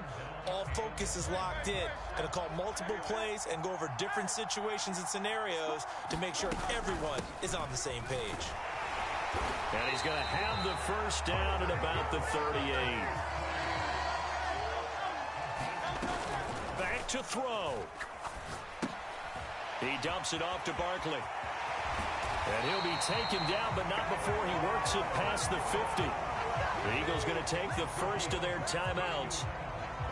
All focus is locked in. Going to call multiple plays and go over different situations and scenarios to make sure everyone is on the same page. And he's going to have the first down at about the 38. Back to throw. He dumps it off to Barkley. And he'll be taken down, but not before he works it past the 50. The Eagles going to take the first of their timeouts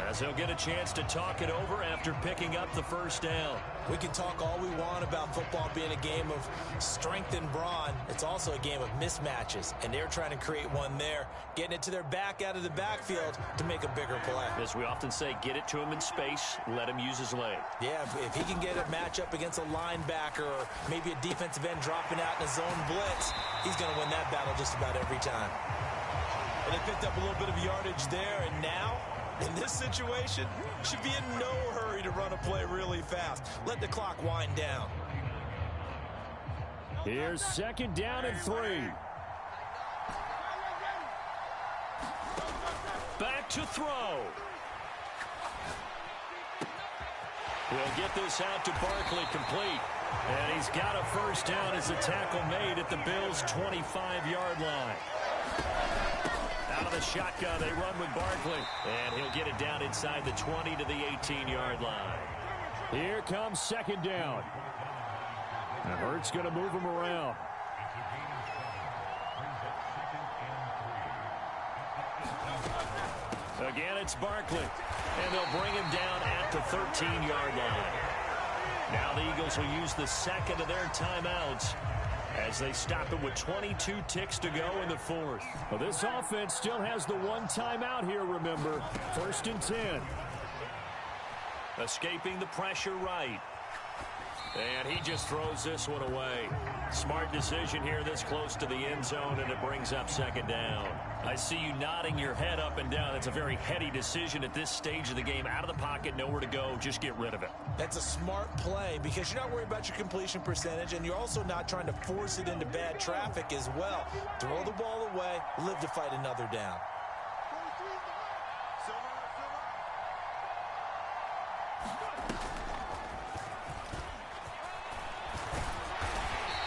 as he'll get a chance to talk it over after picking up the first down. We can talk all we want about football being a game of strength and brawn. It's also a game of mismatches, and they're trying to create one there, getting it to their back out of the backfield to make a bigger play. As we often say, get it to him in space, let him use his leg. Yeah, if he can get a matchup against a linebacker or maybe a defensive end dropping out in a zone blitz, he's going to win that battle just about every time. Well, they picked up a little bit of yardage there, and now, in this situation, should be in no hurry to run a play really fast. Let the clock wind down. Here's 2nd down and 3. look to throw. He'll get this out to Barkley, complete. And he's got a first down as the tackle made at the Bills' 25-yard line. Out of the shotgun, they run with Barkley. And he'll get it down inside the 20 to the 18-yard line. Here comes second down. And Hurts going to move him around. Again, it's Barkley. And they'll bring him down at the 13-yard line. Now the Eagles will use the second of their timeouts as they stop it with 22 ticks to go in the fourth. Well, this offense still has the one timeout here, remember. 1st and 10. Escaping the pressure right. And he just throws this one away. Smart decision here this close to the end zone, and it brings up second down. I see you nodding your head up and down. That's a very heady decision at this stage of the game. Out of the pocket, nowhere to go. Just get rid of it. That's a smart play because you're not worried about your completion percentage, and you're also not trying to force it into bad traffic as well. Throw the ball away, live to fight another down.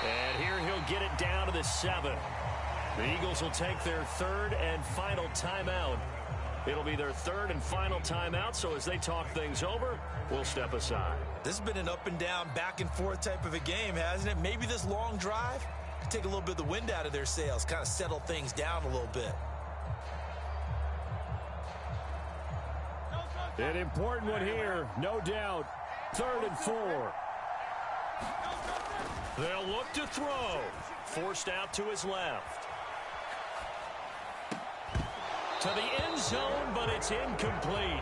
And here he'll get it down to the 7. The Eagles will take their third and final timeout. It'll be their third and final timeout, so as they talk things over, we'll step aside. This has been an up and down, back and forth type of a game, hasn't it? Maybe this long drive could take a little bit of the wind out of their sails, kind of settle things down a little bit. An important one here, no doubt. 3rd and 4. They'll look to throw. Forced out to his left. To the end zone, but it's incomplete.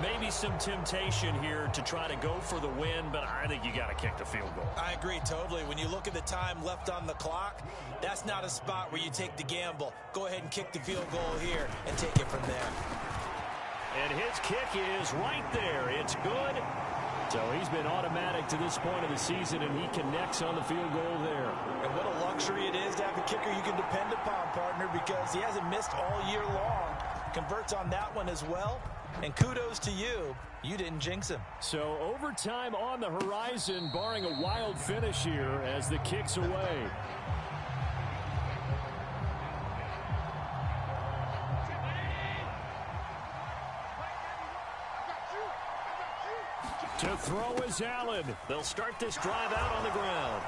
Maybe some temptation here to try to go for the win, but I think you got to kick the field goal. I agree totally. When you look at the time left on the clock, that's not a spot where you take the gamble. Go ahead and kick the field goal here and take it from there. And his kick is right there. It's good. So he's been automatic to this point of the season, and he connects on the field goal there. And what a luxury it is to have a kicker you can depend upon, partner, because he hasn't missed all year long. Converts on that one as well. And kudos to you. You didn't jinx him. So overtime on the horizon, barring a wild finish here as the kick's away. To throw is Allen. They'll start this drive out on the ground.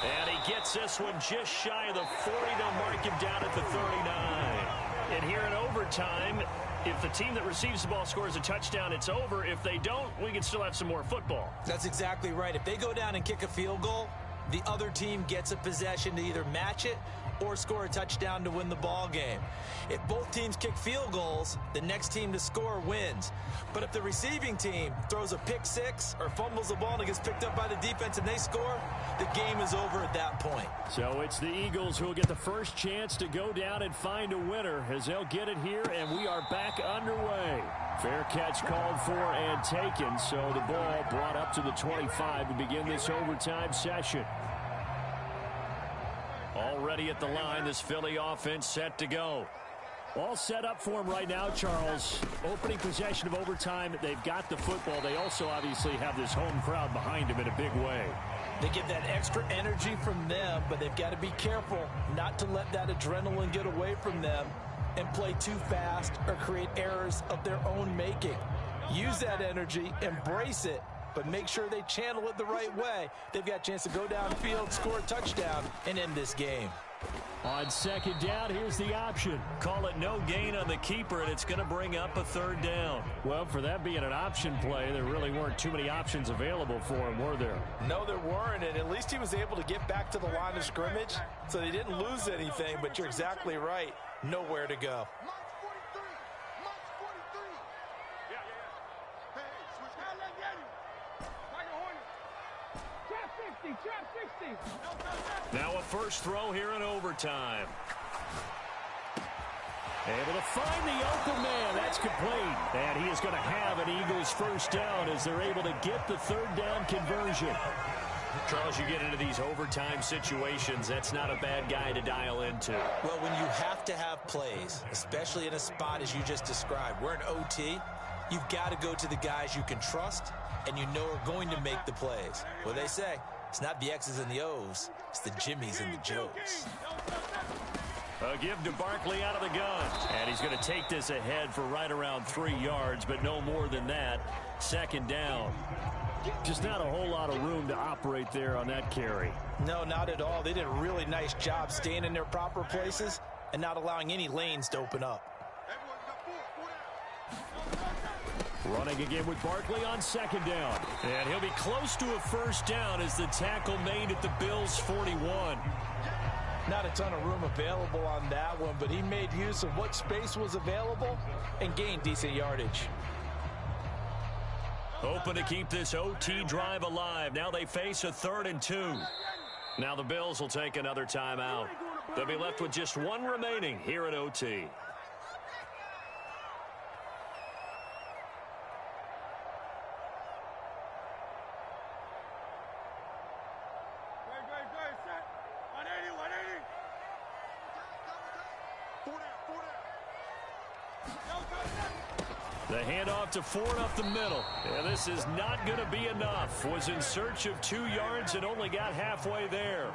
And he gets this one just shy of the 40. They'll mark him down at the 39. And here in overtime, if the team that receives the ball scores a touchdown, it's over. If they don't, we can still have some more football. That's exactly right. If they go down and kick a field goal, the other team gets a possession to either match it or score a touchdown to win the ball game. If both teams kick field goals, the next team to score wins. But if the receiving team throws a pick six or fumbles the ball and it gets picked up by the defense and they score, the game is over at that point. So it's the Eagles who will get the first chance to go down and find a winner as they'll get it here, and we are back underway. Fair catch called for and taken, so the ball brought up to the 25 to begin this overtime session. Already at the line, this Philly offense set to go. All set up for him right now, Charles. Opening possession of overtime, they've got the football. They also obviously have this home crowd behind them in a big way. They get that extra energy from them, but they've got to be careful not to let that adrenaline get away from them and play too fast or create errors of their own making. Use that energy, embrace it, but make sure they channel it the right way. They've got a chance to go downfield, score a touchdown, and end this game. On second down, here's the option. Call it no gain on the keeper, and it's going to bring up a third down. Well, for that being an option play, there really weren't too many options available for him, were there? No, there weren't, and at least he was able to get back to the line of scrimmage, so they didn't lose anything, but you're exactly right. Nowhere to go. Now a first throw here in overtime. Able to find the open man. That's complete. And he is going to have an Eagles first down as they're able to get the third down conversion. Charles, you get into these overtime situations, that's not a bad guy to dial into. Well, when you have to have plays, especially in a spot as you just described, we're in OT, you've got to go to the guys you can trust and you know are going to make the plays. What they say, it's not the X's and the O's, it's the Jimmies and the Joes. A give to Barkley out of the gun. And he's going to take this ahead for right around 3 yards, but no more than that. Second down. Just not a whole lot of room to operate there on that carry. No, not at all. They did a really nice job staying in their proper places and not allowing any lanes to open up. Running again with Barkley on second down. And he'll be close to a first down as the tackle made at the Bills' 41. Not a ton of room available on that one, but he made use of what space was available and gained decent yardage. Hoping to keep this OT drive alive. Now they face a 3rd and 2. Now the Bills will take another timeout. They'll be left with just 1 remaining here at OT. The handoff to Ford up the middle. And this is not going to be enough. Was in search of 2 yards and only got halfway there.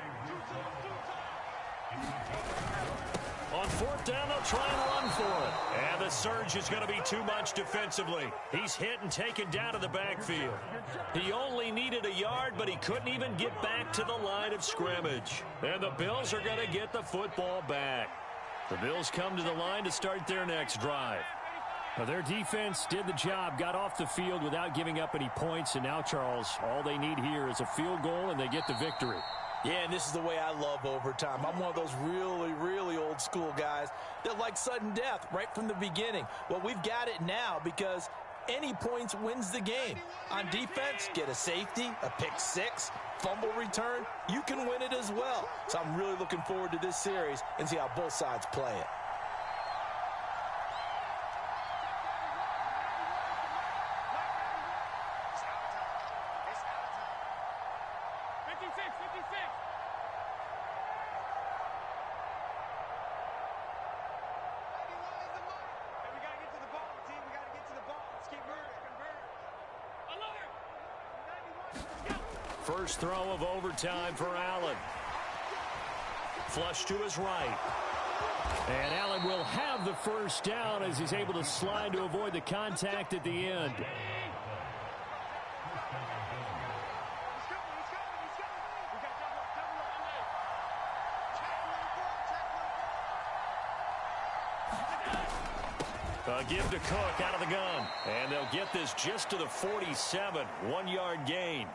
On 4th down, they'll try and run for it. And the surge is going to be too much defensively. He's hit and taken down to the backfield. He only needed a yard, but he couldn't even get back to the line of scrimmage. And the Bills are going to get the football back. The Bills come to the line to start their next drive. Well, their defense did the job, got off the field without giving up any points, and now, Charles, all they need here is a field goal, and they get the victory. Yeah, and this is the way I love overtime. I'm one of those really, really old school guys that like sudden death right from the beginning. Well, we've got it now because any points wins the game. On defense, get a safety, a pick six, fumble return, you can win it as well. So I'm really looking forward to this series and see how both sides play it. First throw of overtime for Allen. Flush to his right. And Allen will have the first down as he's able to slide to avoid the contact at the end. Give to Cook out of the gun. And they'll get this just to the 47. 1-yard gain.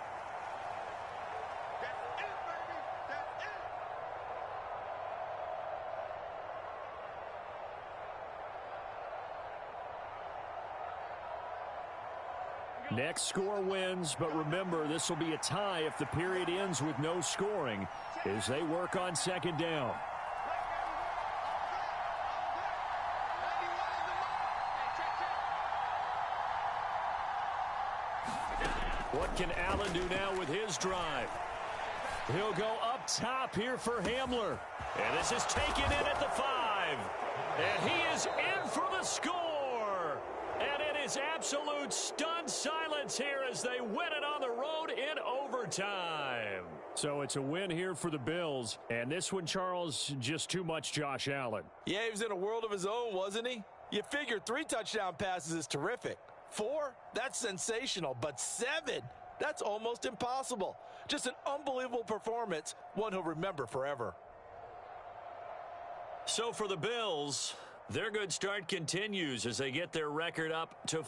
Next score wins, but remember, this will be a tie if the period ends with no scoring as they work on second down. What can Allen do now with his drive? He'll go up top here for Hamler. And this is taken in at the 5. And he is in for the score. And it is absolute stunned silence here as they win it on the road in overtime. So it's a win here for the Bills. And this one, Charles, just too much Josh Allen. Yeah, he was in a world of his own, wasn't he? You figure 3 touchdown passes is terrific. 4, that's sensational. But 7, that's almost impossible. Just an unbelievable performance, one he'll remember forever. So for the Bills, their good start continues as they get their record up to